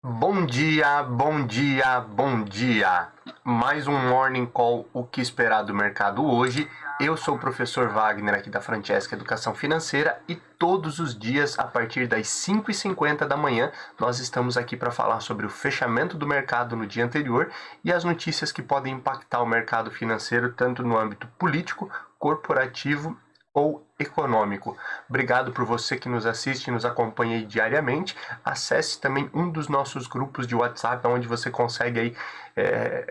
Bom dia, bom dia, bom dia. Mais um Morning Call, o que esperar do mercado hoje. Eu sou o professor Wagner aqui da Francesca Educação Financeira e todos os dias, a partir das 5h50 da manhã, nós estamos aqui para falar sobre o fechamento do mercado no dia anterior e as notícias que podem impactar o mercado financeiro, tanto no âmbito político, corporativo ou econômico. Obrigado por você que nos assiste e nos acompanha aí diariamente. Acesse também um dos nossos grupos de WhatsApp, onde você consegue aí,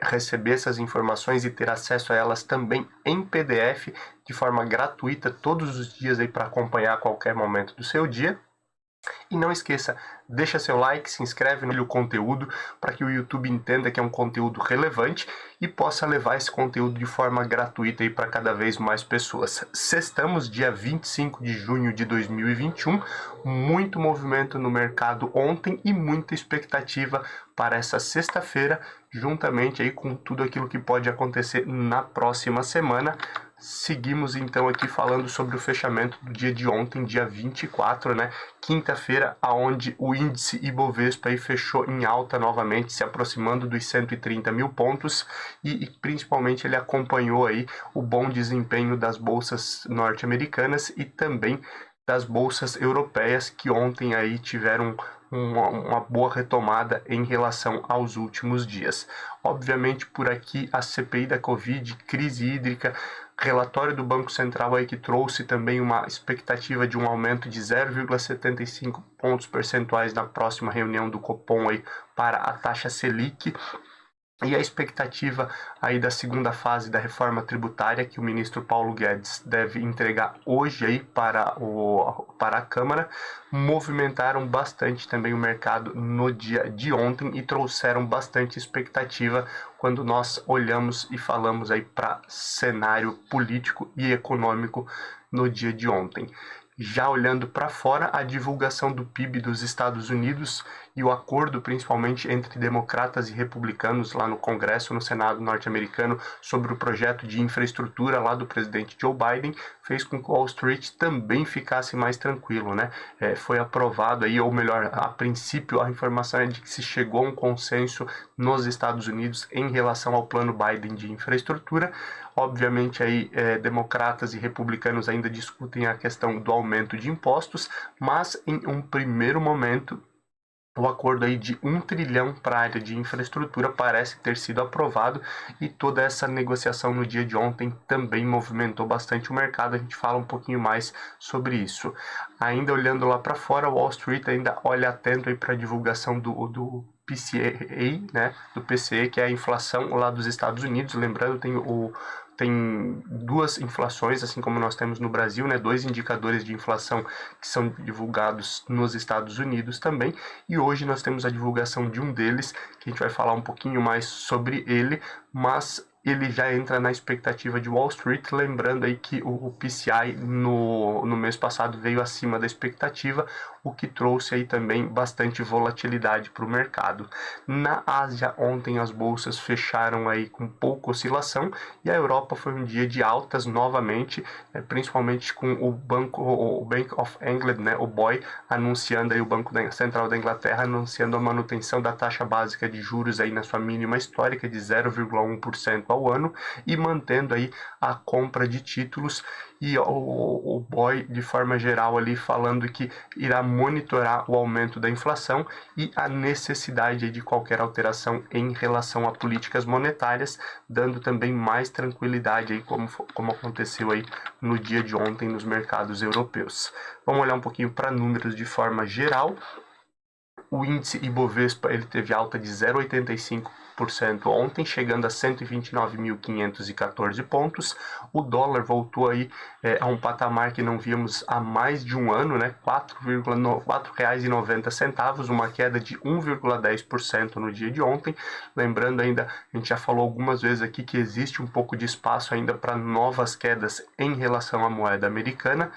receber essas informações e ter acesso a elas também em PDF, de forma gratuita, todos os dias aí para acompanhar a qualquer momento do seu dia. E não esqueça, deixa seu like, se inscreve no conteúdo para que o YouTube entenda que é um conteúdo relevante e possa levar esse conteúdo de forma gratuita para cada vez mais pessoas. Sextamos, dia 25 de junho de 2021, muito movimento no mercado ontem e muita expectativa para essa sexta-feira, juntamente aí com tudo aquilo que pode acontecer na próxima semana. Seguimos então aqui falando sobre o fechamento do dia de ontem, dia 24, né? Quinta-feira, aonde o índice Ibovespa aí fechou em alta novamente, se aproximando dos 130 mil pontos e principalmente ele acompanhou aí o bom desempenho das bolsas norte-americanas e também das bolsas europeias, que ontem aí tiveram uma boa retomada em relação aos últimos dias. Obviamente, por aqui, a CPI da Covid, crise hídrica, relatório do Banco Central aí que trouxe também uma expectativa de um aumento de 0,75 pontos percentuais na próxima reunião do Copom aí para a taxa Selic. E a expectativa aí da segunda fase da reforma tributária, que o ministro Paulo Guedes deve entregar hoje aí para a Câmara, movimentaram bastante também o mercado no dia de ontem e trouxeram bastante expectativa quando nós olhamos e falamos aí para cenário político e econômico no dia de ontem. Já olhando para fora, a divulgação do PIB dos Estados Unidos e o acordo, principalmente entre democratas e republicanos lá no Congresso, no Senado norte-americano, sobre o projeto de infraestrutura lá do presidente Joe Biden, fez com que Wall Street também ficasse mais tranquilo, né? Foi aprovado aí, ou melhor, a princípio a informação é de que se chegou a um consenso nos Estados Unidos em relação ao plano Biden de infraestrutura. Obviamente aí democratas e republicanos ainda discutem a questão do aumento de impostos, mas em um primeiro momento o acordo aí de 1 trilhão para a área de infraestrutura parece ter sido aprovado e toda essa negociação no dia de ontem também movimentou bastante o mercado. A gente fala um pouquinho mais sobre isso. Ainda olhando lá para fora, Wall Street ainda olha atento aí para a divulgação do PCA, né, do PCE, que é a inflação lá dos Estados Unidos. Lembrando, tem duas inflações, assim como nós temos no Brasil, né, dois indicadores de inflação que são divulgados nos Estados Unidos também, e hoje nós temos a divulgação de um deles, que a gente vai falar um pouquinho mais sobre ele, mas ele já entra na expectativa de Wall Street, lembrando aí que o PCI no mês passado veio acima da expectativa, o que trouxe aí também bastante volatilidade para o mercado. Na Ásia, ontem as bolsas fecharam aí com pouca oscilação e a Europa foi um dia de altas novamente, principalmente com o Bank of England, né, o BOE, anunciando aí, o Banco Central da Inglaterra, anunciando a manutenção da taxa básica de juros aí na sua mínima histórica de 0,1% ao ano e mantendo aí a compra de títulos, e o BOE de forma geral ali falando que irá monitorar o aumento da inflação e a necessidade de qualquer alteração em relação a políticas monetárias, dando também mais tranquilidade aí, como aconteceu aí no dia de ontem nos mercados europeus. Vamos olhar um pouquinho para números de forma geral. O índice Ibovespa ele teve alta de 0,85% ontem, chegando a 129.514 pontos. O dólar voltou aí a um patamar que não víamos há mais de um ano, né? R$ 4,90, uma queda de 1,10% no dia de ontem. Lembrando ainda, a gente já falou algumas vezes aqui que existe um pouco de espaço ainda para novas quedas em relação à moeda americana.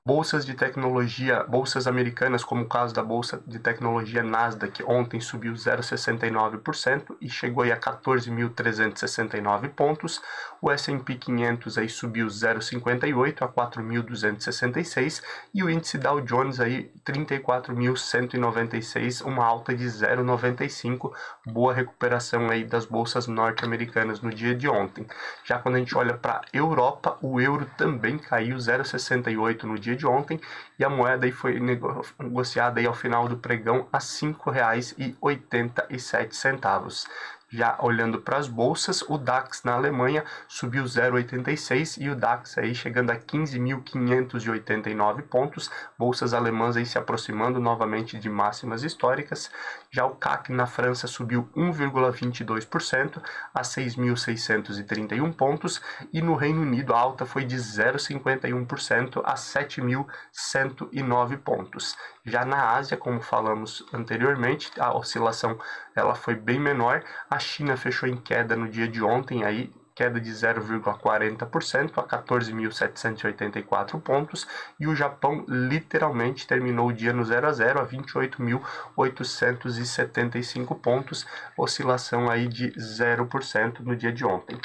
Bolsas de tecnologia, bolsas americanas, como o caso da bolsa de tecnologia Nasdaq, ontem subiu 0,69% e chegou aí a 14.369 pontos. O S&P 500 aí subiu 0,58 a 4.266 e o índice Dow Jones aí 34.196, uma alta de 0,95, boa recuperação aí das bolsas norte-americanas no dia de ontem. Já quando a gente olha para a Europa, o euro também caiu 0,68 no dia de ontem e a moeda aí foi negociada aí ao final do pregão a R$ 5,87. Já olhando para as bolsas, o DAX na Alemanha subiu 0,86 e o DAX aí chegando a 15.589 pontos, bolsas alemãs aí se aproximando novamente de máximas históricas. Já o CAC na França subiu 1,22% a 6.631 pontos e no Reino Unido a alta foi de 0,51% a 7.109 pontos. Já na Ásia, como falamos anteriormente, a oscilação ela foi bem menor. A China fechou em queda no dia de ontem, aí queda de 0,40% a 14.784 pontos, e o Japão literalmente terminou o dia no 0 a 0 a 28.875 pontos, oscilação aí de 0% no dia de ontem.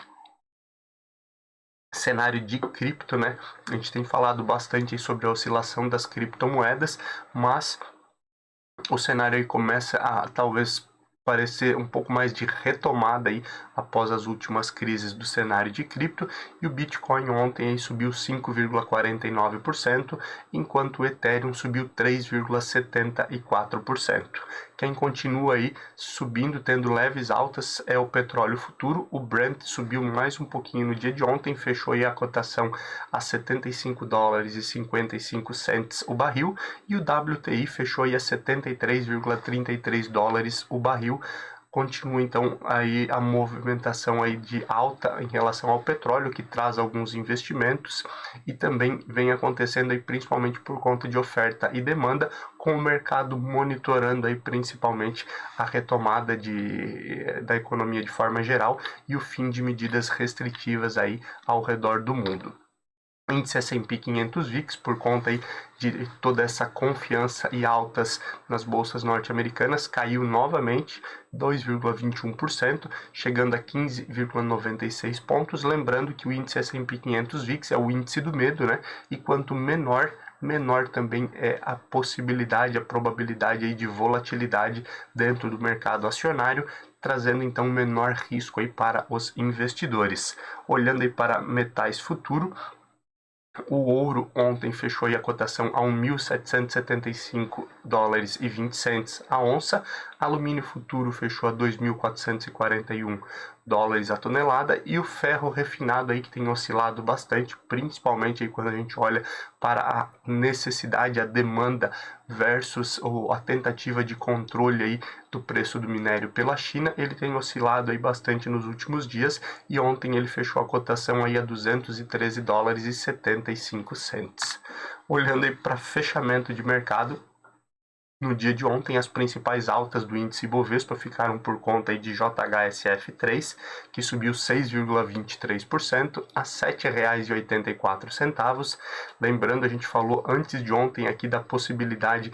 Cenário de cripto, né? A gente tem falado bastante sobre a oscilação das criptomoedas, mas o cenário aí começa a talvez parecer um pouco mais de retomada aí após as últimas crises do cenário de cripto, e o Bitcoin ontem aí subiu 5,49%, enquanto o Ethereum subiu 3,74%. Quem continua aí subindo, tendo leves altas, é o petróleo futuro. O Brent subiu mais um pouquinho no dia de ontem, fechou aí a cotação a $75,55 o barril, e o WTI fechou aí a $73,33 o barril. Continua então aí a movimentação aí de alta em relação ao petróleo, que traz alguns investimentos, e também vem acontecendo aí principalmente por conta de oferta e demanda, com o mercado monitorando aí principalmente a retomada da economia de forma geral e o fim de medidas restritivas aí ao redor do mundo. Índice S&P 500 VIX, por conta aí de toda essa confiança e altas nas bolsas norte-americanas, caiu novamente 2,21%, chegando a 15,96 pontos. Lembrando que o índice S&P 500 VIX é o índice do medo, né? E quanto menor também é a possibilidade, a probabilidade aí de volatilidade dentro do mercado acionário, trazendo então menor risco aí para os investidores. Olhando aí para metais futuro, o ouro ontem fechou aí a cotação a $1.775,20 a onça. Alumínio futuro fechou a $2.441 a tonelada, e o ferro refinado aí, que tem oscilado bastante, principalmente aí quando a gente olha para a necessidade, a demanda versus a tentativa de controle aí do preço do minério pela China, ele tem oscilado aí bastante nos últimos dias, e ontem ele fechou a cotação aí a $213,75. Olhando aí para fechamento de mercado, no dia de ontem, as principais altas do índice Bovespa ficaram por conta aí de JHSF3, que subiu 6,23% a R$ 7,84. Lembrando, a gente falou antes de ontem aqui da possibilidade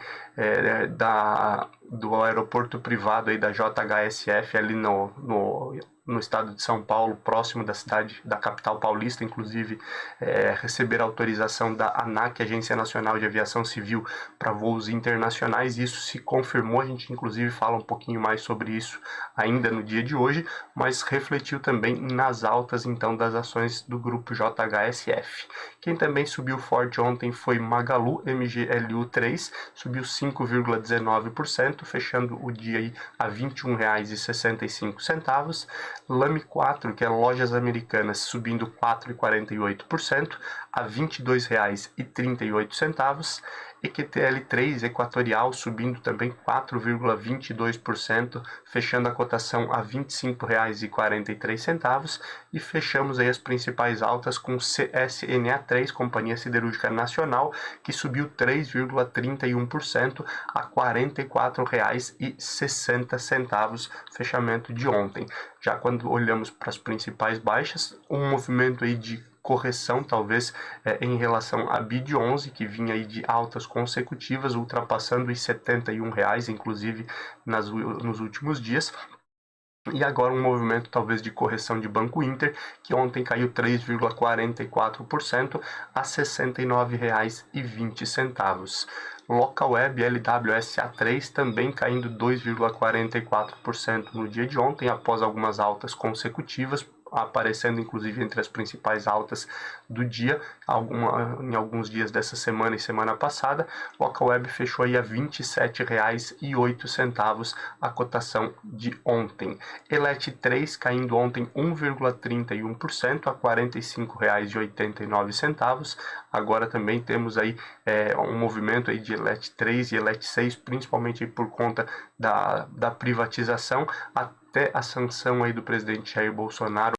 do aeroporto privado aí da JHSF ali no estado de São Paulo, próximo da cidade, da capital paulista, inclusive receber autorização da ANAC, Agência Nacional de Aviação Civil, para voos internacionais. Isso se confirmou, a gente inclusive fala um pouquinho mais sobre isso ainda no dia de hoje, mas refletiu também nas altas então das ações do grupo JHSF. Quem também subiu forte ontem foi Magalu, MGLU3, subiu 5,19%, fechando o dia aí a R$ 21,65. Lame 4, que é Lojas Americanas, subindo 4,48% a R$ 22,38. EQTL3 Equatorial subindo também 4,22%, fechando a cotação a R$ 25,43. E fechamos aí as principais altas com CSNA3, Companhia Siderúrgica Nacional, que subiu 3,31% a R$ 44,60, fechamento de ontem. Já quando olhamos para as principais baixas, um movimento aí de correção, talvez, em relação a BID11, que vinha aí de altas consecutivas, ultrapassando os R$ 71, inclusive nos últimos dias. E agora um movimento talvez de correção de Banco Inter, que ontem caiu 3,44% a R$ 69,20. Local Web LWSA3 também caindo 2,44% no dia de ontem, após algumas altas consecutivas, aparecendo inclusive entre as principais altas do dia, em alguns dias dessa semana e semana passada. Local Web fechou aí a R$ 27,08 a cotação de ontem. Elet 3 caindo ontem 1,31% a R$ 45,89. Agora também temos aí um movimento aí de Elet 3 e Elet 6, principalmente aí por conta da privatização, até a sanção aí do presidente Jair Bolsonaro.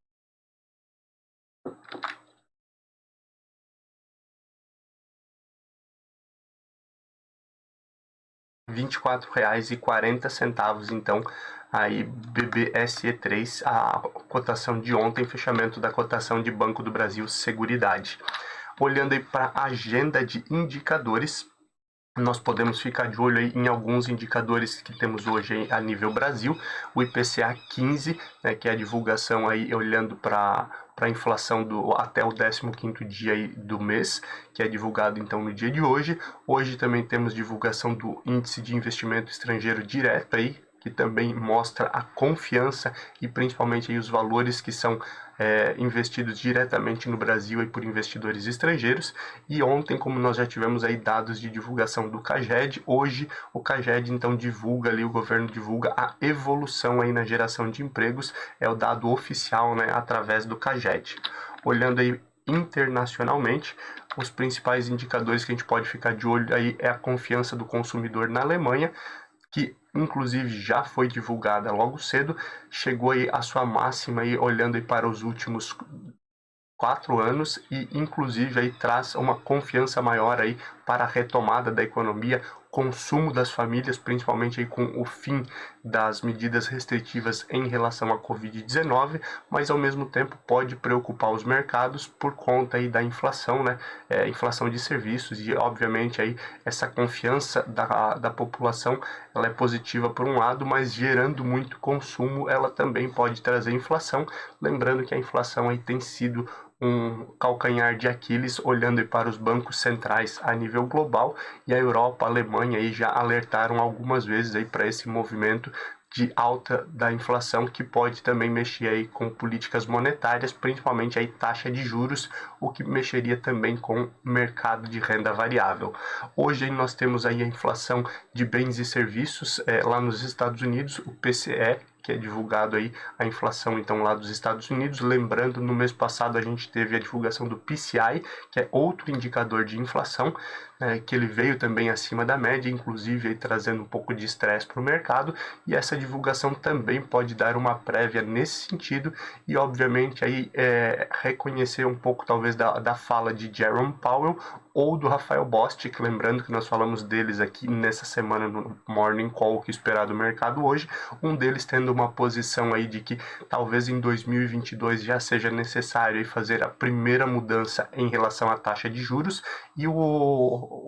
R$ 24,40, então, aí BBSE3, a cotação de ontem, fechamento da cotação de Banco do Brasil Seguridade. Olhando aí para a agenda de indicadores, nós podemos ficar de olho aí em alguns indicadores que temos hoje a nível Brasil. O IPCA 15, né, que é a divulgação aí olhando para a inflação até o 15º dia aí do mês, que é divulgado então no dia de hoje. Hoje também temos divulgação do Índice de Investimento Estrangeiro Direto aí, que também mostra a confiança e principalmente aí os valores que são investidos diretamente no Brasil e por investidores estrangeiros. E ontem, como nós já tivemos aí dados de divulgação do CAGED, hoje o CAGED então divulga ali, o governo divulga a evolução aí na geração de empregos, é o dado oficial, né, através do CAGED. Olhando aí internacionalmente, os principais indicadores que a gente pode ficar de olho aí é a confiança do consumidor na Alemanha, que inclusive já foi divulgada logo cedo, chegou aí a sua máxima aí, olhando aí para os últimos 4 anos, e inclusive aí traz uma confiança maior aí para a retomada da economia, consumo das famílias, principalmente aí com o fim das medidas restritivas em relação à Covid-19, mas ao mesmo tempo pode preocupar os mercados por conta aí da inflação, né? Inflação de serviços, e obviamente aí essa confiança da população, ela é positiva por um lado, mas gerando muito consumo, ela também pode trazer inflação. Lembrando que a inflação aí tem sido um calcanhar de Aquiles, olhando para os bancos centrais a nível global, e a Europa, a Alemanha aí já alertaram algumas vezes aí para esse movimento de alta da inflação, que pode também mexer aí com políticas monetárias, principalmente aí taxa de juros, o que mexeria também com o mercado de renda variável. Hoje aí nós temos aí a inflação de bens e serviços lá nos Estados Unidos, o PCE, que é divulgado aí a inflação então lá dos Estados Unidos. Lembrando, no mês passado a gente teve a divulgação do PCI, que é outro indicador de inflação, que ele veio também acima da média, inclusive aí trazendo um pouco de estresse para o mercado, e essa divulgação também pode dar uma prévia nesse sentido, e obviamente aí reconhecer um pouco talvez da fala de Jerome Powell ou do Rafael Bostic, lembrando que nós falamos deles aqui nessa semana no Morning Call, que esperar do mercado hoje, um deles tendo uma posição aí de que talvez em 2022 já seja necessário aí fazer a primeira mudança em relação à taxa de juros, e o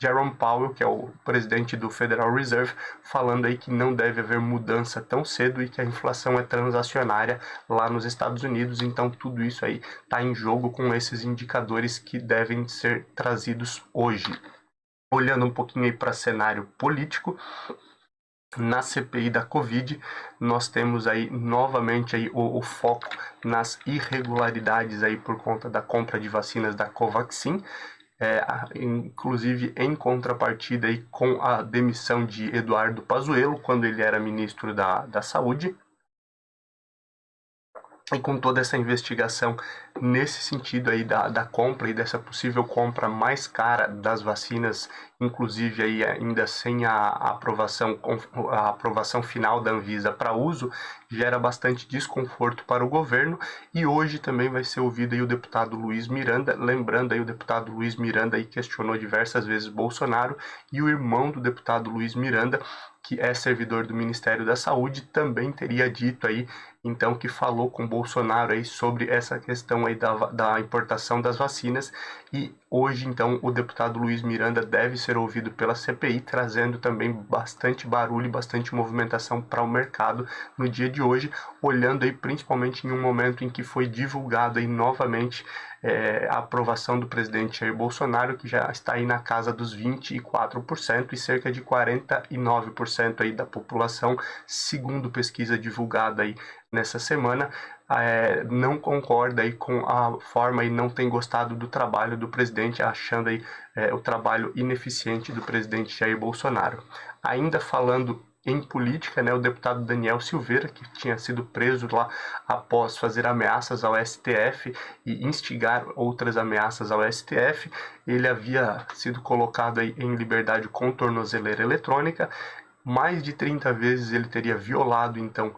Jerome Powell, que é o presidente do Federal Reserve, falando aí que não deve haver mudança tão cedo e que a inflação é transacionária lá nos Estados Unidos. Então tudo isso aí está em jogo com esses indicadores que devem ser trazidos hoje. Olhando um pouquinho aí para cenário político, na CPI da Covid, nós temos aí novamente aí o foco nas irregularidades aí por conta da compra de vacinas da Covaxin, inclusive em contrapartida aí com a demissão de Eduardo Pazuello, quando ele era ministro da Saúde. E com toda essa investigação nesse sentido aí da compra e dessa possível compra mais cara das vacinas, inclusive aí ainda sem a aprovação final da Anvisa para uso, gera bastante desconforto para o governo. E hoje também vai ser ouvido aí o deputado Luiz Miranda, lembrando aí o deputado Luiz Miranda aí questionou diversas vezes Bolsonaro, e o irmão do deputado Luiz Miranda, que é servidor do Ministério da Saúde, também teria dito aí, então, que falou com Bolsonaro aí sobre essa questão aí da importação das vacinas, e hoje, então, o deputado Luiz Miranda deve ser ouvido pela CPI, trazendo também bastante barulho e bastante movimentação para o mercado no dia de hoje, olhando aí principalmente em um momento em que foi divulgado aí novamente a aprovação do presidente Jair Bolsonaro, que já está aí na casa dos 24% e cerca de 49% aí da população, segundo pesquisa divulgada aí nessa semana, não concorda aí com a forma e não tem gostado do trabalho do presidente, achando aí o trabalho ineficiente do presidente Jair Bolsonaro. Ainda falando em política, né, o deputado Daniel Silveira, que tinha sido preso lá após fazer ameaças ao STF e instigar outras ameaças ao STF, ele havia sido colocado aí em liberdade com tornozeleira eletrônica. Mais de 30 vezes ele teria violado, então,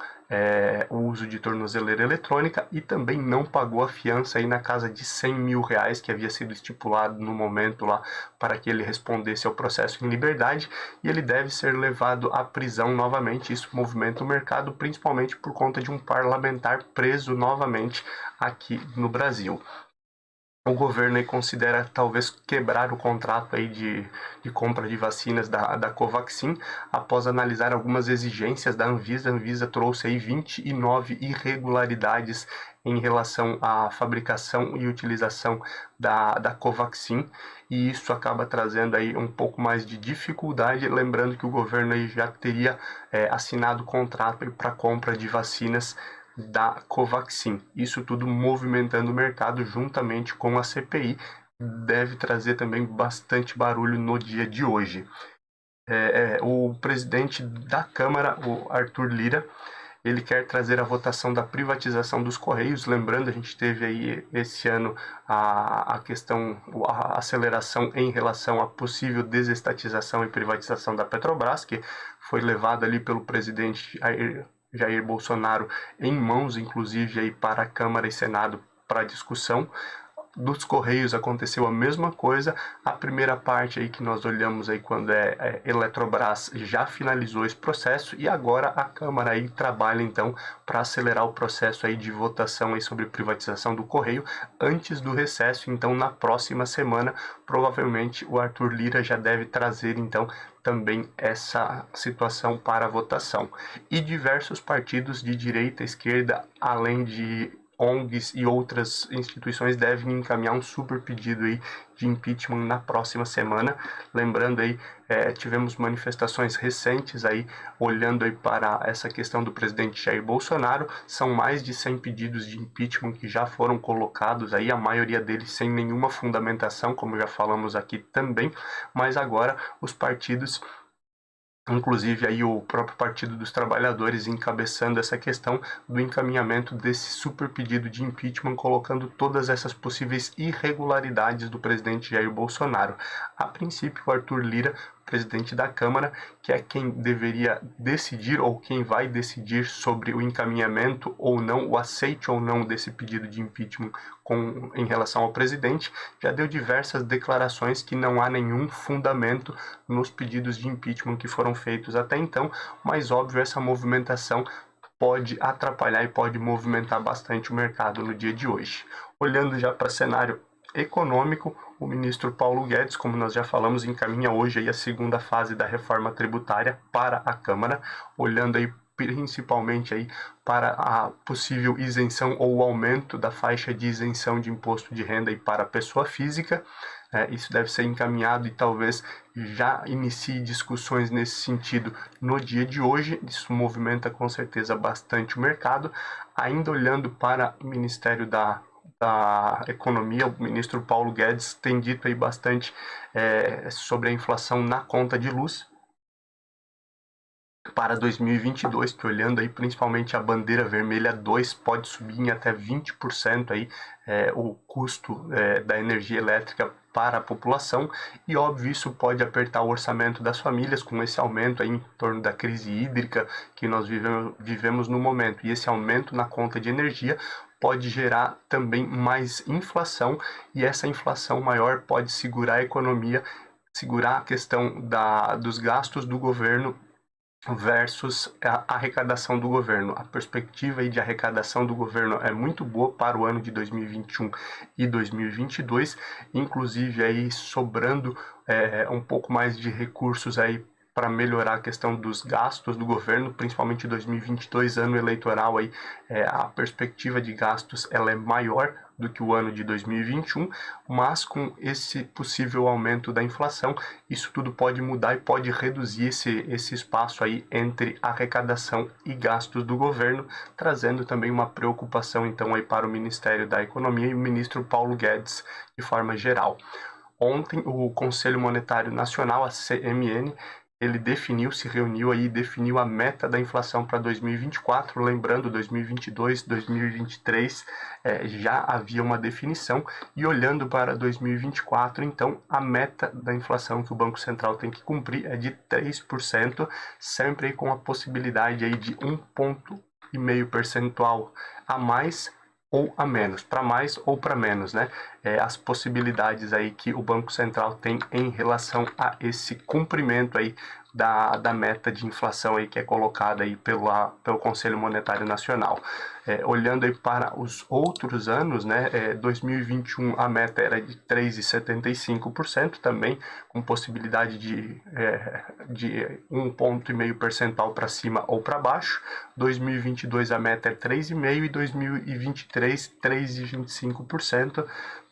o uso de tornozeleira eletrônica e também não pagou a fiança aí na casa de R$100 mil, que havia sido estipulado no momento lá para que ele respondesse ao processo em liberdade, e ele deve ser levado à prisão novamente. Isso movimenta o mercado, principalmente por conta de um parlamentar preso novamente aqui no Brasil. O governo aí considera talvez quebrar o contrato aí de compra de vacinas da Covaxin, após analisar algumas exigências da Anvisa. A Anvisa trouxe aí 29 irregularidades em relação à fabricação e utilização da Covaxin, e isso acaba trazendo aí um pouco mais de dificuldade, lembrando que o governo aí já teria assinado contrato para compra de vacinas da Covaxin. Isso tudo movimentando o mercado juntamente com a CPI, deve trazer também bastante barulho no dia de hoje. O presidente da Câmara, o Arthur Lira, ele quer trazer a votação da privatização dos Correios. Lembrando, a gente teve aí esse ano a questão, a aceleração em relação à possível desestatização e privatização da Petrobras, que foi levado ali pelo presidente Jair Bolsonaro em mãos, inclusive, aí para a Câmara e Senado para discussão. Dos Correios aconteceu a mesma coisa. A primeira parte aí que nós olhamos aí quando Eletrobras já finalizou esse processo, e agora a Câmara aí trabalha então para acelerar o processo aí de votação aí sobre privatização do Correio antes do recesso. Então, na próxima semana, provavelmente o Arthur Lira já deve trazer então também essa situação para a votação. E diversos partidos de direita e esquerda, além de ONGs e outras instituições, devem encaminhar um super pedido aí de impeachment na próxima semana. Lembrando aí, tivemos manifestações recentes aí, olhando aí para essa questão do presidente Jair Bolsonaro. São mais de 100 pedidos de impeachment que já foram colocados aí, a maioria deles sem nenhuma fundamentação, como já falamos aqui também, mas agora os partidos, inclusive aí o próprio Partido dos Trabalhadores, encabeçando essa questão do encaminhamento desse super pedido de impeachment, colocando todas essas possíveis irregularidades do presidente Jair Bolsonaro. A princípio, o Arthur Lira, presidente da Câmara, que é quem deveria decidir ou quem vai decidir sobre o encaminhamento ou não, o aceite ou não desse pedido de impeachment em relação ao presidente, já deu diversas declarações que não há nenhum fundamento nos pedidos de impeachment que foram feitos até então, mas óbvio, essa movimentação pode atrapalhar e pode movimentar bastante o mercado no dia de hoje. Olhando já para o cenário econômico, o ministro Paulo Guedes, como nós já falamos, encaminha hoje aí a segunda fase da reforma tributária para a Câmara, olhando aí principalmente aí para a possível isenção ou aumento da faixa de isenção de imposto de renda aí para a pessoa física. Isso deve ser encaminhado e talvez já inicie discussões nesse sentido no dia de hoje. Isso movimenta com certeza bastante o mercado. Ainda olhando para o Ministério da Economia, o ministro Paulo Guedes tem dito aí bastante sobre a inflação na conta de luz para 2022, que olhando aí principalmente a bandeira vermelha 2, pode subir em até 20% aí, o custo da energia elétrica para a população, e óbvio isso pode apertar o orçamento das famílias com esse aumento aí em torno da crise hídrica que nós vivemos no momento, e esse aumento na conta de energia pode gerar também mais inflação, e essa inflação maior pode segurar a economia, segurar a questão dos gastos do governo versus a arrecadação do governo. A perspectiva aí de arrecadação do governo é muito boa para o ano de 2021 e 2022, inclusive aí sobrando um pouco mais de recursos aí para melhorar a questão dos gastos do governo, principalmente 2022, ano eleitoral aí, a perspectiva de gastos ela é maior do que o ano de 2021, mas com esse possível aumento da inflação, isso tudo pode mudar e pode reduzir esse espaço aí entre arrecadação e gastos do governo, trazendo também uma preocupação então aí para o Ministério da Economia e o ministro Paulo Guedes de forma geral. Ontem, o Conselho Monetário Nacional, a CMN, ele se reuniu aí e definiu a meta da inflação para 2024. Lembrando, 2022, 2023 já havia uma definição, e olhando para 2024, então, a meta da inflação que o Banco Central tem que cumprir é de 3%, sempre com a possibilidade aí de 1,5 ponto percentual a mais ou a menos, para mais ou para menos, né? As possibilidades aí que o Banco Central tem em relação a esse cumprimento aí da meta de inflação aí que é colocada aí pelo Conselho Monetário Nacional. Olhando aí para os outros anos, né, 2021 a meta era de 3,75%, também com possibilidade de 1,5 ponto percentual para cima ou para baixo. 2022 a meta é 3,5% e 2023 3,25%.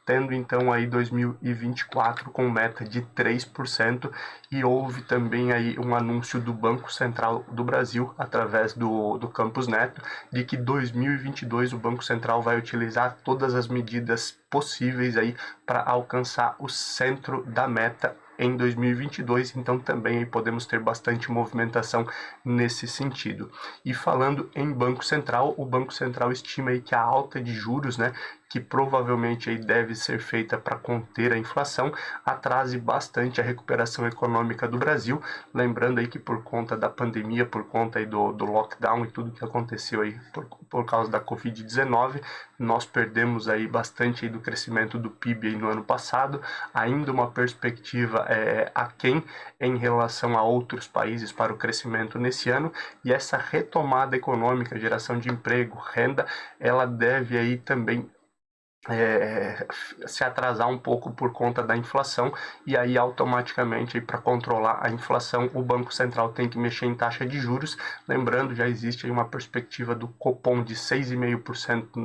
Tendo então aí 2024 com meta de 3%, e houve também aí um anúncio do Banco Central do Brasil, através do Campos Neto, de que 2022 o Banco Central vai utilizar todas as medidas possíveis aí para alcançar o centro da meta em 2022, então também aí podemos ter bastante movimentação nesse sentido. E falando em Banco Central, o Banco Central estima aí que a alta de juros, né, que provavelmente aí deve ser feita para conter a inflação, atrase bastante a recuperação econômica do Brasil. Lembrando aí que por conta da pandemia, por conta aí do lockdown e tudo que aconteceu aí por causa da Covid-19, nós perdemos aí bastante aí do crescimento do PIB aí no ano passado, ainda uma perspectiva aquém em relação a outros países para o crescimento nesse ano, e essa retomada econômica, geração de emprego, renda, ela deve aí também se atrasar um pouco por conta da inflação, e aí automaticamente para controlar a inflação o Banco Central tem que mexer em taxa de juros. Lembrando, já existe aí uma perspectiva do Copom de 6,5%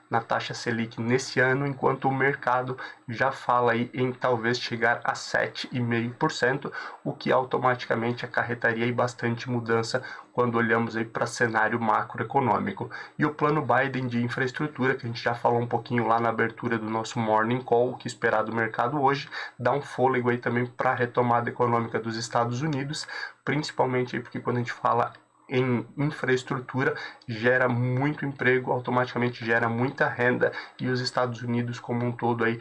na taxa Selic nesse ano, enquanto o mercado já fala aí em talvez chegar a 7,5%, o que automaticamente acarretaria aí bastante mudança quando olhamos aí para cenário macroeconômico. E o plano Biden de infraestrutura, que a gente já falou um pouquinho lá na abertura do nosso Morning Call, o que esperar do mercado hoje, dá um fôlego aí também para a retomada econômica dos Estados Unidos, principalmente aí porque quando a gente fala em infraestrutura, gera muito emprego, automaticamente gera muita renda, e os Estados Unidos como um todo aí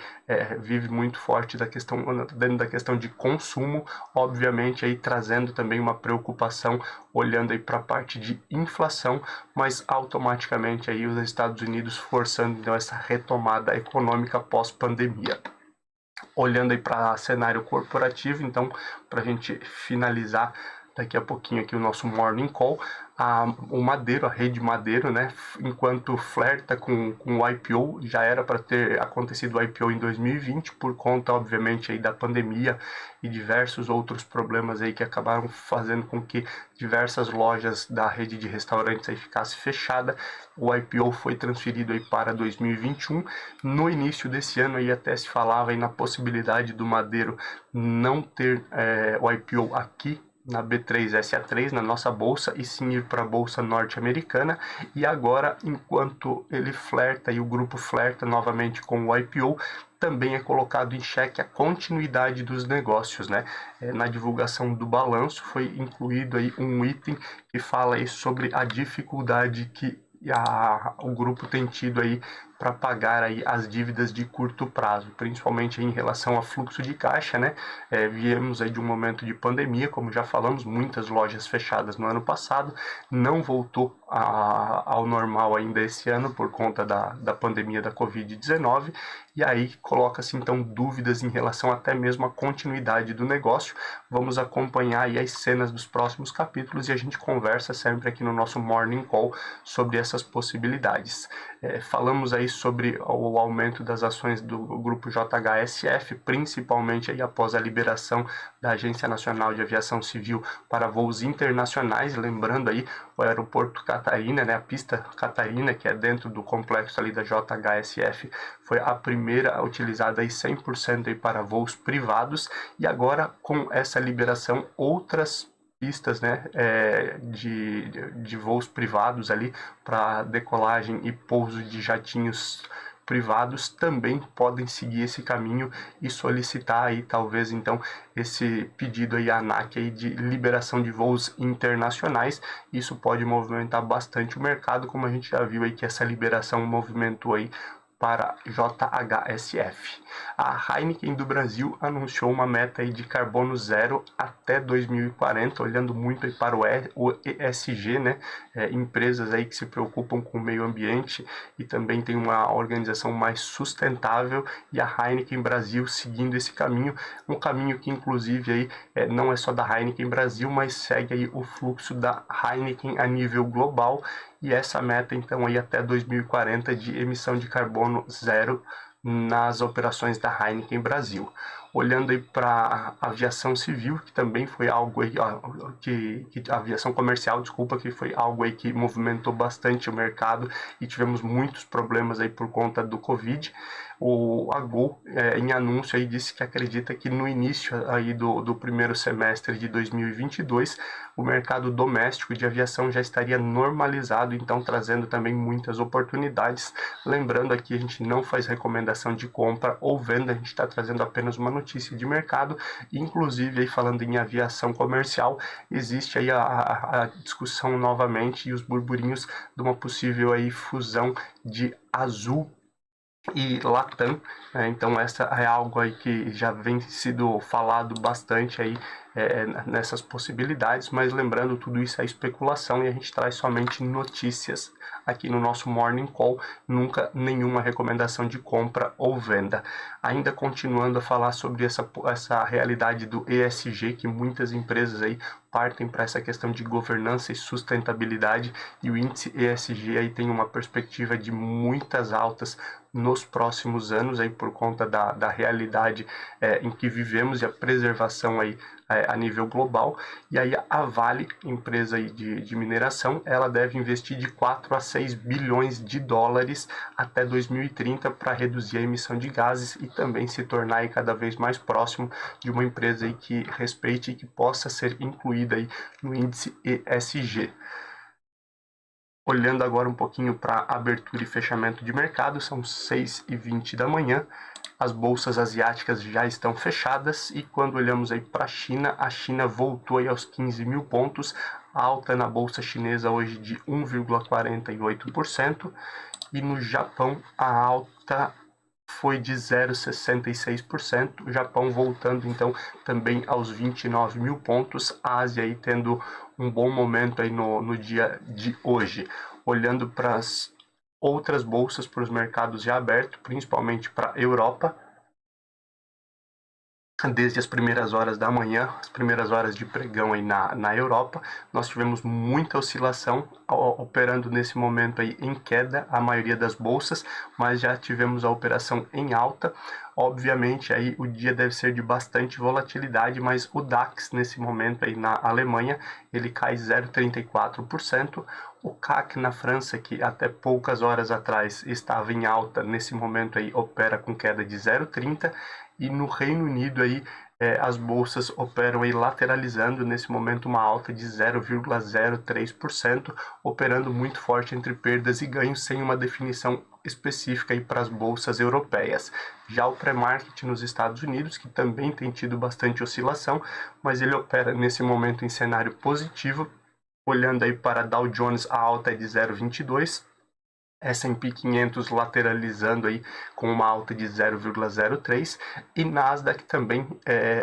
vive muito forte dentro da questão de consumo, obviamente aí trazendo também uma preocupação olhando aí para a parte de inflação, mas automaticamente aí os Estados Unidos forçando então essa retomada econômica pós-pandemia. Olhando aí para cenário corporativo, então, para a gente finalizar daqui a pouquinho aqui o nosso Morning Call, o Madeiro, a rede Madeiro, né, enquanto flerta com o IPO, já era para ter acontecido o IPO em 2020, por conta, obviamente, aí da pandemia e diversos outros problemas aí que acabaram fazendo com que diversas lojas da rede de restaurantes aí ficasse fechada. O IPO foi transferido aí para 2021. No início desse ano aí até se falava aí na possibilidade do Madeiro não ter o IPO aqui na B3SA3, na nossa bolsa, e sim ir para a bolsa norte-americana. E agora, enquanto ele flerta e o grupo flerta novamente com o IPO, também é colocado em xeque a continuidade dos negócios, né? Na divulgação do balanço foi incluído aí um item que fala aí sobre a dificuldade que o grupo tem tido aí para pagar aí as dívidas de curto prazo, principalmente em relação a fluxo de caixa, né? Viemos aí de um momento de pandemia, como já falamos, muitas lojas fechadas no ano passado, não voltou ao normal ainda esse ano por conta da pandemia da Covid-19, e aí coloca-se então dúvidas em relação até mesmo à continuidade do negócio. Vamos acompanhar aí as cenas dos próximos capítulos e a gente conversa sempre aqui no nosso Morning Call sobre essas possibilidades. Falamos aí sobre o aumento das ações do grupo JHSF, principalmente aí após a liberação da Agência Nacional de Aviação Civil para voos internacionais, lembrando aí o aeroporto Catarina, né, a pista Catarina, que é dentro do complexo ali da JHSF, foi a primeira utilizada aí 100% aí para voos privados, e agora com essa liberação outras pistas, né, de voos privados ali para decolagem e pouso de jatinhos privados também podem seguir esse caminho e solicitar aí talvez então esse pedido aí à ANAC aí de liberação de voos internacionais. Isso pode movimentar bastante o mercado, como a gente já viu aí que essa liberação movimentou aí para JHSF. A Heineken do Brasil anunciou uma meta aí de carbono zero até 2040, olhando muito aí para o ESG, né? Empresas aí que se preocupam com o meio ambiente e também tem uma organização mais sustentável, e a Heineken Brasil seguindo esse caminho, um caminho que inclusive aí não é só da Heineken Brasil, mas segue aí o fluxo da Heineken a nível global, e essa meta então aí até 2040 de emissão de carbono zero nas operações da Heineken Brasil. Olhando aí para a aviação civil, que também foi algo aí, a aviação comercial, desculpa, que foi algo aí que movimentou bastante o mercado e tivemos muitos problemas aí por conta do Covid. A Gol, em anúncio aí, disse que acredita que no início aí do primeiro semestre de 2022, o mercado doméstico de aviação já estaria normalizado, então trazendo também muitas oportunidades. Lembrando aqui, a gente não faz recomendação de compra ou venda, a gente está trazendo apenas uma notícia de mercado. Inclusive, aí, falando em aviação comercial, existe aí a discussão novamente e os burburinhos de uma possível aí fusão de Azul e Latam, então essa é algo aí que já vem sido falado bastante aí nessas possibilidades, mas lembrando, tudo isso é especulação e a gente traz somente notícias aqui no nosso Morning Call, nunca nenhuma recomendação de compra ou venda. Ainda continuando a falar sobre essa realidade do ESG, que muitas empresas aí partem para essa questão de governança e sustentabilidade, e o índice ESG aí tem uma perspectiva de muitas altas nos próximos anos aí por conta da realidade em que vivemos e a preservação aí a nível global. E aí a Vale, empresa aí de mineração, ela deve investir de 4 a 6 bilhões de dólares até 2030 para reduzir a emissão de gases e também se tornar aí cada vez mais próximo de uma empresa aí que respeite e que possa ser incluída aí no índice ESG. Olhando agora um pouquinho para abertura e fechamento de mercado, são 6h20 da manhã, as bolsas asiáticas já estão fechadas, e quando olhamos aí para a China voltou aí aos 15 mil pontos, alta na bolsa chinesa hoje de 1,48%, e no Japão a alta foi de 0,66%, o Japão voltando então também aos 29 mil pontos, a Ásia aí tendo um bom momento aí no dia de hoje. Olhando para as outras bolsas, para os mercados já abertos, principalmente para a Europa, desde as primeiras horas da manhã, as primeiras horas de pregão aí na Europa, nós tivemos muita oscilação, operando nesse momento aí em queda a maioria das bolsas, mas já tivemos a operação em alta. Obviamente aí o dia deve ser de bastante volatilidade, mas o DAX nesse momento aí na Alemanha, ele cai 0,34%, o CAC na França, que até poucas horas atrás estava em alta, nesse momento aí opera com queda de 0,30%, e no Reino Unido aí as bolsas operam aí lateralizando, nesse momento uma alta de 0,03%, operando muito forte entre perdas e ganhos, sem uma definição específica aí para as bolsas europeias. Já o pré-market nos Estados Unidos, que também tem tido bastante oscilação, mas ele opera nesse momento em cenário positivo. Olhando aí para Dow Jones, a alta é de 0,22%, S&P 500 lateralizando aí com uma alta de 0,03 e Nasdaq também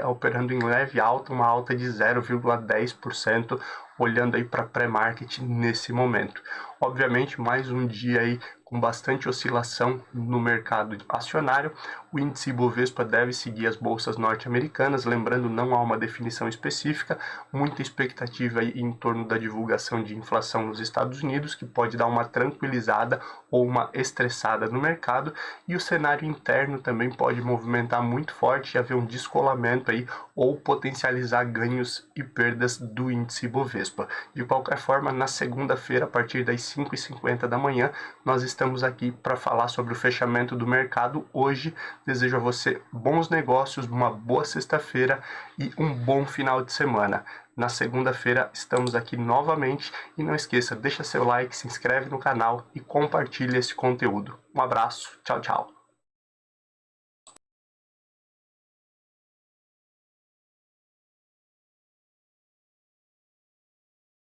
operando em leve alta, uma alta de 0,10%, olhando aí para pré-market nesse momento. Obviamente, mais um dia aí com bastante oscilação no mercado acionário. O índice Ibovespa deve seguir as bolsas norte-americanas, lembrando, não há uma definição específica, muita expectativa aí em torno da divulgação de inflação nos Estados Unidos, que pode dar uma tranquilizada ou uma estressada no mercado, e o cenário interno também pode movimentar muito forte e haver um descolamento aí ou potencializar ganhos e perdas do índice Ibovespa. De qualquer forma, na segunda-feira, a partir das 5h50 da manhã, nós estamos aqui para falar sobre o fechamento do mercado hoje. Desejo a você bons negócios, uma boa sexta-feira e um bom final de semana. Na segunda-feira estamos aqui novamente e não esqueça, deixa seu like, se inscreve no canal e compartilha esse conteúdo. Um abraço, tchau, tchau.